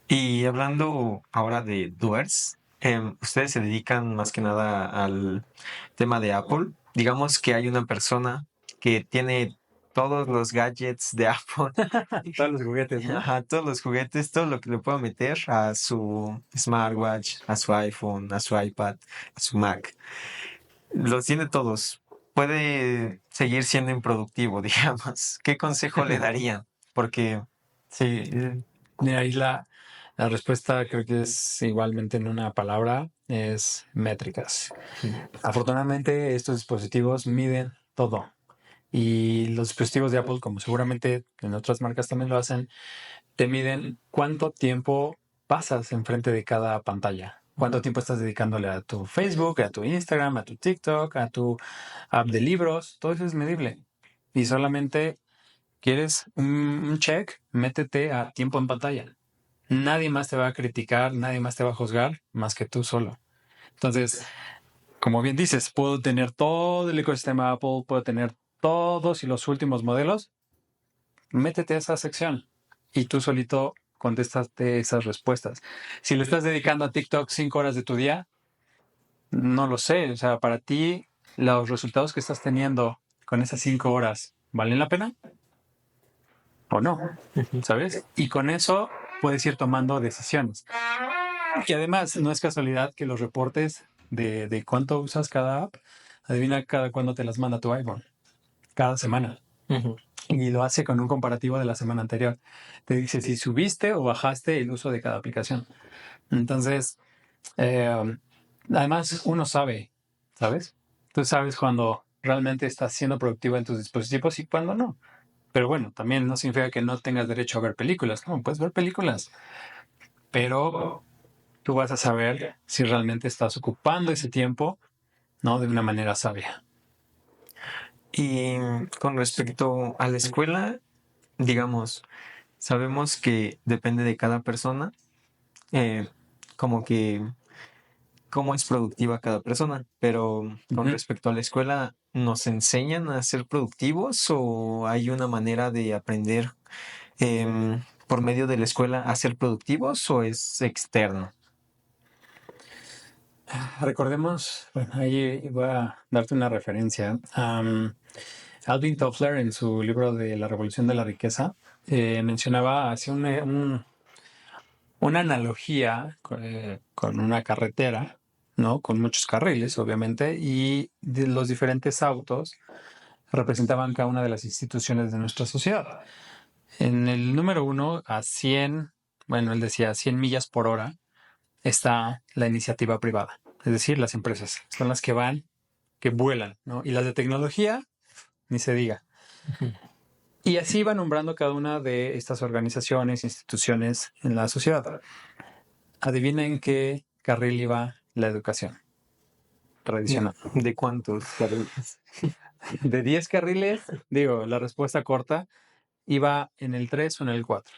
Speaker 1: Y hablando ahora de doers, ustedes se dedican más que nada al tema de Apple. Digamos que hay una persona que tiene todos los gadgets de Apple,
Speaker 2: Todos los juguetes, ¿no?
Speaker 1: ajá, todos los juguetes, todo lo que le pueda meter a su smartwatch, a su iPhone, a su iPad, a su Mac. Los tiene todos. Puede seguir siendo improductivo, digamos. ¿Qué consejo le darían? Porque
Speaker 2: Sí, de ahí La respuesta creo que es igualmente en una palabra, es métricas. Afortunadamente estos dispositivos miden todo y los dispositivos de Apple, como seguramente en otras marcas también lo hacen, te miden cuánto tiempo pasas enfrente de cada pantalla. Cuánto tiempo estás dedicándole a tu Facebook, a tu Instagram, a tu TikTok, a tu app de libros. Todo eso es medible. Y solamente quieres un check, métete a tiempo en pantalla. Nadie más te va a criticar, nadie más te va a juzgar más que tú solo. Entonces, como bien dices, puedo tener todo el ecosistema Apple, puedo tener todos y los últimos modelos. Métete a esa sección y tú solito contestaste esas respuestas. Si le estás dedicando a TikTok 5 horas de tu día, no lo sé. O sea, para ti, los resultados que estás teniendo con esas 5 horas, ¿valen la pena? ¿O no? ¿Sabes? Y con eso puedes ir tomando decisiones. Y además, no es casualidad que los reportes de cuánto usas cada app, adivina cada cuándo te las manda tu iPhone. Cada semana. Y lo hace con un comparativo de la semana anterior. Te dice si subiste o bajaste el uso de cada aplicación. Entonces, además uno sabe, ¿sabes? Tú sabes cuando realmente estás siendo productivo en tus dispositivos y cuando no. Pero bueno, también no significa que no tengas derecho a ver películas. No, puedes ver películas, pero tú vas a saber si realmente estás ocupando ese tiempo, ¿no? De una manera sabia.
Speaker 1: Y con respecto a la escuela, digamos, sabemos que depende de cada persona, como que cómo es productiva cada persona, pero con respecto a la escuela, ¿nos enseñan a ser productivos o hay una manera de aprender por medio de la escuela a ser productivos o es externo?
Speaker 2: Recordemos, bueno, ahí voy a darte una referencia. Alvin Toffler, en su libro de La Revolución de la Riqueza, mencionaba, hacía una analogía con una carretera, ¿no? Con muchos carriles, obviamente, y de los diferentes autos representaban cada una de las instituciones de nuestra sociedad. En el número 1, a 100, bueno, él decía 100 millas por hora, está la iniciativa privada, es decir, las empresas. Son las que van, que vuelan, ¿no? Y las de tecnología, ni se diga. Y así va nombrando cada una de estas organizaciones, instituciones en la sociedad. Adivina en qué carril iba la educación tradicional.
Speaker 1: ¿De cuántos carriles?
Speaker 2: De 10 carriles, digo, la respuesta corta iba en el 3 o en el 4.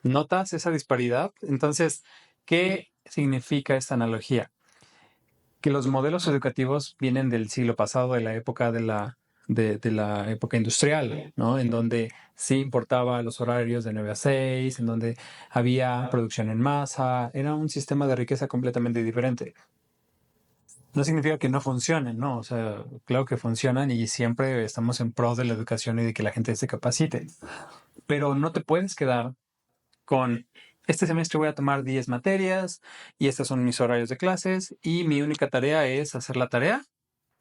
Speaker 2: ¿Notas esa disparidad? Entonces, ¿qué significa esta analogía? Que los modelos educativos vienen del siglo pasado, de la época de la época industrial, ¿no? En donde sí importaba los horarios de 9 a 6, en donde había producción en masa, era un sistema de riqueza completamente diferente. No significa que no funcionen, ¿no? O sea, claro que funcionan y siempre estamos en pro de la educación y de que la gente se capacite. Pero no te puedes quedar con este semestre voy a tomar 10 materias y estos son mis horarios de clases y mi única tarea es hacer la tarea.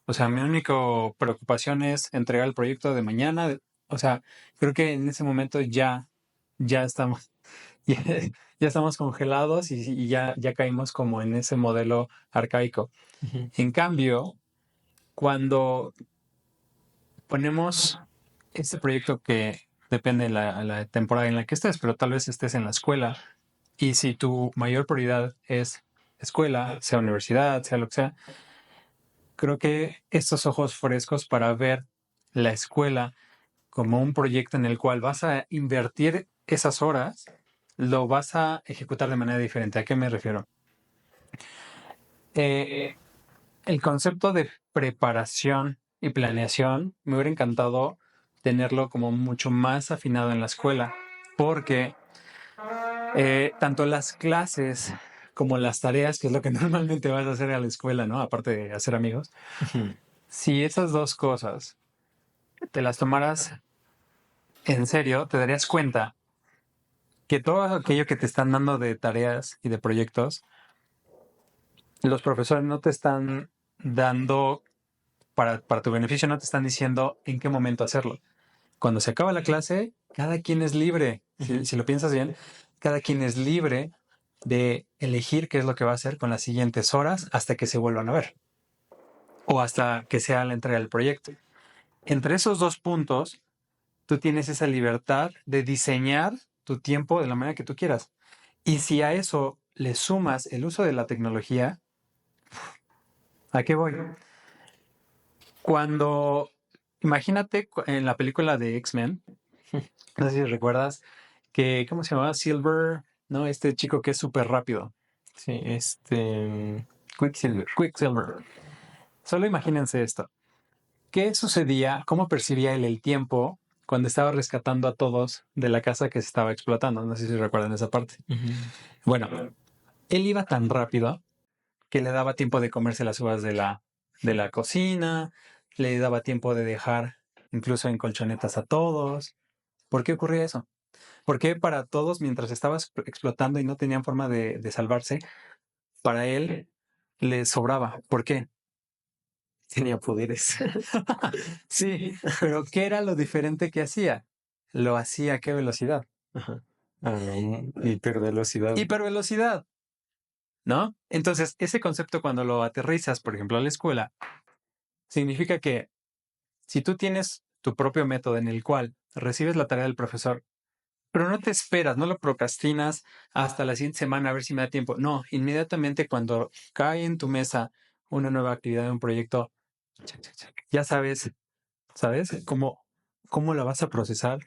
Speaker 2: O sea, mi única preocupación es entregar el proyecto de mañana. O sea, creo que en ese momento ya estamos, ya, ya estamos congelados y ya caímos como en ese modelo arcaico. En cambio, cuando ponemos este proyecto que depende de la temporada en la que estés, pero tal vez estés en la escuela y si tu mayor prioridad es escuela, sea universidad, sea lo que sea, creo que estos ojos frescos para ver la escuela como un proyecto en el cual vas a invertir esas horas, lo vas a ejecutar de manera diferente. ¿A qué me refiero? El concepto de preparación y planeación me hubiera encantado tenerlo como mucho más afinado en la escuela, porque tanto las clases como las tareas, que es lo que normalmente vas a hacer a la escuela, ¿no? Aparte de hacer amigos, si esas dos cosas te las tomaras en serio, te darías cuenta que todo aquello que te están dando de tareas y de proyectos, los profesores no te están dando para tu beneficio, no te están diciendo en qué momento hacerlo. Cuando se acaba la clase, cada quien es libre. Si lo piensas bien, cada quien es libre de elegir qué es lo que va a hacer con las siguientes horas hasta que se vuelvan a ver o hasta que sea la entrega del proyecto. Entre esos dos puntos, tú tienes esa libertad de diseñar tu tiempo de la manera que tú quieras. Y si a eso le sumas el uso de la tecnología, ¿a qué voy? Cuando, imagínate en la película de X-Men, no sé si recuerdas, que, ¿cómo se llamaba? Silver, ¿no? Este chico que es súper rápido.
Speaker 1: Sí, Quicksilver.
Speaker 2: Quicksilver. Solo imagínense esto. ¿Qué sucedía? ¿Cómo percibía él el tiempo cuando estaba rescatando a todos de la casa que se estaba explotando? No sé si recuerdan esa parte. Bueno, él iba tan rápido que le daba tiempo de comerse las uvas de la cocina, le daba tiempo de dejar incluso en colchonetas a todos. ¿Por qué ocurría eso? ¿Por qué para todos, mientras estaba explotando y no tenían forma de salvarse, para él le sobraba? ¿Por qué?
Speaker 1: Tenía poderes.
Speaker 2: Sí, pero ¿qué era lo diferente que hacía? Lo hacía a qué velocidad.
Speaker 1: Ajá. Hipervelocidad.
Speaker 2: Hipervelocidad, ¿no? Entonces, ese concepto cuando lo aterrizas, por ejemplo, a la escuela, significa que si tú tienes tu propio método en el cual recibes la tarea del profesor, pero no te esperas, no lo procrastinas hasta la siguiente semana a ver si me da tiempo. No, inmediatamente cuando cae en tu mesa una nueva actividad de un proyecto, ya ¿sabes? ¿Cómo la vas a procesar?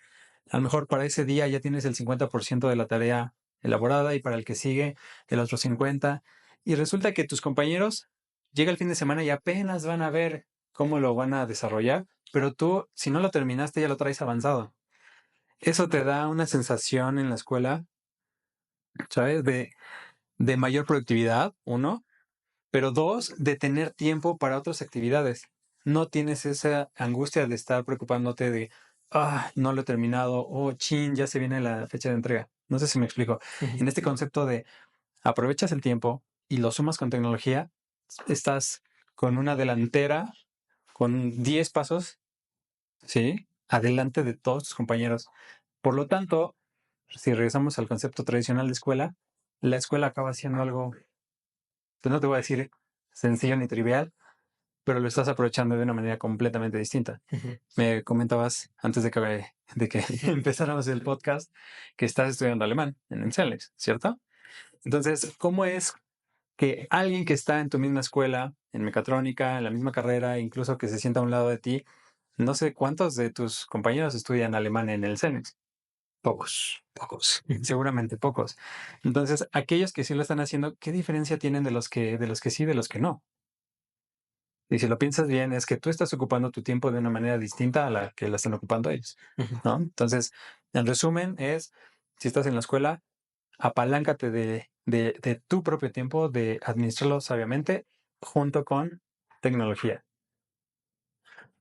Speaker 2: A lo mejor para ese día ya tienes el 50% de la tarea elaborada y para el que sigue el otro 50%. Y resulta que tus compañeros llega el fin de semana y apenas van a ver cómo lo van a desarrollar, pero tú, si no lo terminaste, ya lo traes avanzado. Eso te da una sensación en la escuela, ¿sabes? De mayor productividad, uno, pero dos, de tener tiempo para otras actividades. No tienes esa angustia de estar preocupándote de, no lo he terminado, chin, ya se viene la fecha de entrega. No sé si me explico. En este concepto de aprovechas el tiempo y lo sumas con tecnología, estás con una delantera, con 10 pasos, ¿sí? Adelante de todos tus compañeros. Por lo tanto, si regresamos al concepto tradicional de escuela, la escuela acaba siendo algo, pues no te voy a decir sencillo ni trivial, pero lo estás aprovechando de una manera completamente distinta. Me comentabas antes de que empezáramos el podcast que estás estudiando alemán en el CELEX, ¿cierto? Entonces, ¿cómo es que alguien que está en tu misma escuela, en mecatrónica, en la misma carrera, incluso que se sienta a un lado de ti, no sé cuántos de tus compañeros estudian alemán en el CELEX? Pocos, seguramente pocos. Entonces, aquellos que sí lo están haciendo, ¿qué diferencia tienen de los que sí, de los que no? Y si lo piensas bien, es que tú estás ocupando tu tiempo de una manera distinta a la que la están ocupando ellos, ¿no? Entonces, en resumen, si estás en la escuela, apaláncate de tu propio tiempo, de administrarlo sabiamente junto con tecnología.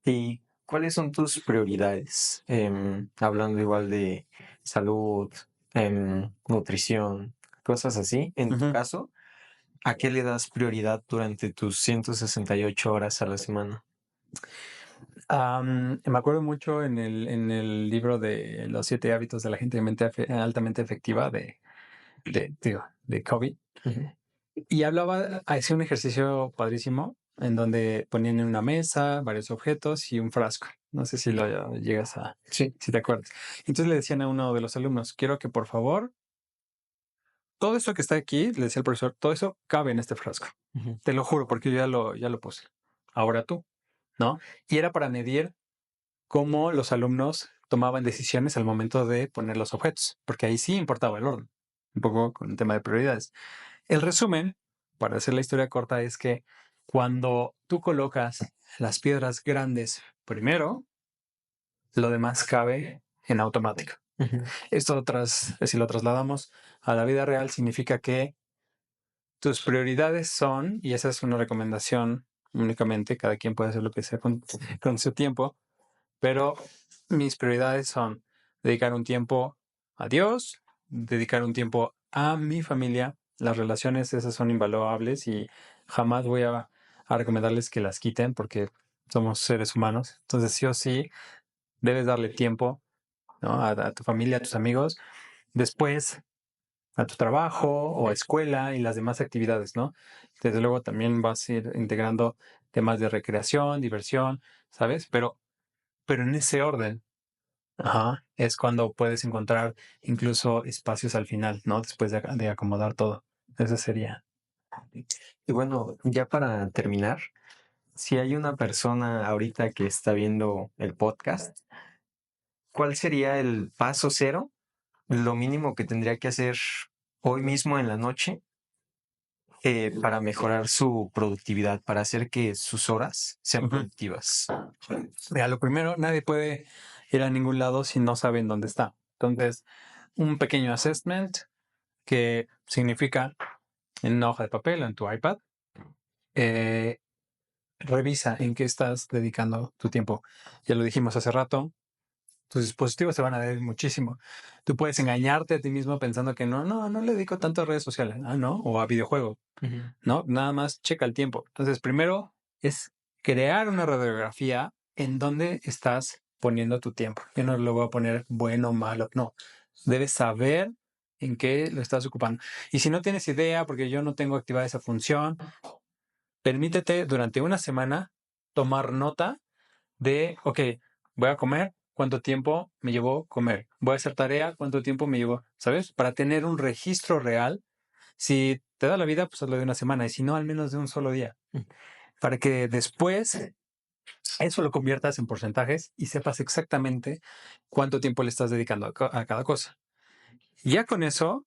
Speaker 1: ¿Y cuáles son tus prioridades? Hablando igual de salud, nutrición, cosas así. En tu caso, ¿a qué le das prioridad durante tus 168 horas a la semana?
Speaker 2: Me acuerdo mucho en el libro de Los 7 hábitos de la gente altamente efectiva de Covey. Y hacía un ejercicio padrísimo en donde ponían en una mesa varios objetos y un frasco. No sé si lo llegas
Speaker 1: Sí.
Speaker 2: si te acuerdas. Entonces le decían a uno de los alumnos, quiero que por favor, todo esto que está aquí, le decía el profesor, todo eso cabe en este frasco. Te lo juro, porque yo ya lo puse. Ahora tú, ¿no? Y era para medir cómo los alumnos tomaban decisiones al momento de poner los objetos, porque ahí sí importaba el orden, un poco con el tema de prioridades. El resumen, para hacer la historia corta, es que cuando tú colocas las piedras grandes primero, lo demás cabe en automático. Esto, si lo trasladamos a la vida real, significa que tus prioridades son, y esa es una recomendación únicamente, cada quien puede hacer lo que sea con su tiempo, pero mis prioridades son dedicar un tiempo a Dios, dedicar un tiempo a mi familia. Las relaciones esas son invaluables y jamás voy a recomendarles que las quiten porque somos seres humanos. Entonces sí o sí debes darle tiempo, ¿no? a tu familia, a tus amigos. Después a tu trabajo o a escuela y las demás actividades, ¿no? Desde luego también vas a ir integrando temas de recreación, diversión, ¿sabes? Pero en ese orden. Ajá, es cuando puedes encontrar incluso espacios al final, ¿no? Después de acomodar todo. Eso sería.
Speaker 1: Y bueno, ya para terminar, si hay una persona ahorita que está viendo el podcast, ¿cuál sería el paso cero? Lo mínimo que tendría que hacer hoy mismo en la noche para mejorar su productividad, para hacer que sus horas sean productivas.
Speaker 2: Mira, lo primero, nadie puede ir a ningún lado si no saben dónde está. Entonces, un pequeño assessment que significa en una hoja de papel o en tu iPad, eh, revisa en qué estás dedicando tu tiempo. Ya lo dijimos hace rato, tus dispositivos se van a ver muchísimo. Tú puedes engañarte a ti mismo pensando que no le dedico tanto a redes sociales, ¿no? O a videojuegos, ¿no? Nada más checa el tiempo. Entonces, primero es crear una radiografía en donde estás poniendo tu tiempo. Yo no lo voy a poner bueno o malo, no. Debes saber en qué lo estás ocupando. Y si no tienes idea, porque yo no tengo activada esa función, permítete durante una semana tomar nota de, ok, voy a comer, ¿cuánto tiempo me llevó comer? Voy a hacer tarea, ¿cuánto tiempo me llevó? ¿Sabes? Para tener un registro real. Si te da la vida, pues hazlo de una semana, y si no, al menos de un solo día. Para que después eso lo conviertas en porcentajes y sepas exactamente cuánto tiempo le estás dedicando a cada cosa. Ya con eso,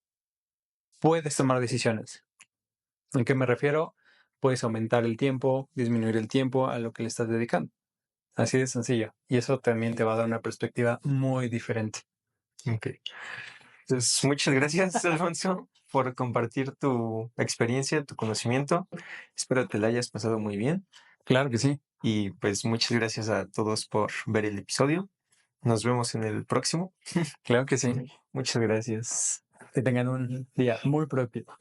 Speaker 2: puedes tomar decisiones. ¿En qué me refiero? Puedes aumentar el tiempo, disminuir el tiempo a lo que le estás dedicando. Así de sencillo. Y eso también te va a dar una perspectiva muy diferente.
Speaker 1: Ok. Entonces, muchas gracias, Alfonso, por compartir tu experiencia, tu conocimiento. Espero te la hayas pasado muy bien.
Speaker 2: Claro que sí.
Speaker 1: Y pues muchas gracias a todos por ver el episodio. Nos vemos en el próximo.
Speaker 2: Claro que sí.
Speaker 1: Muchas gracias.
Speaker 2: Que tengan un día muy productivo.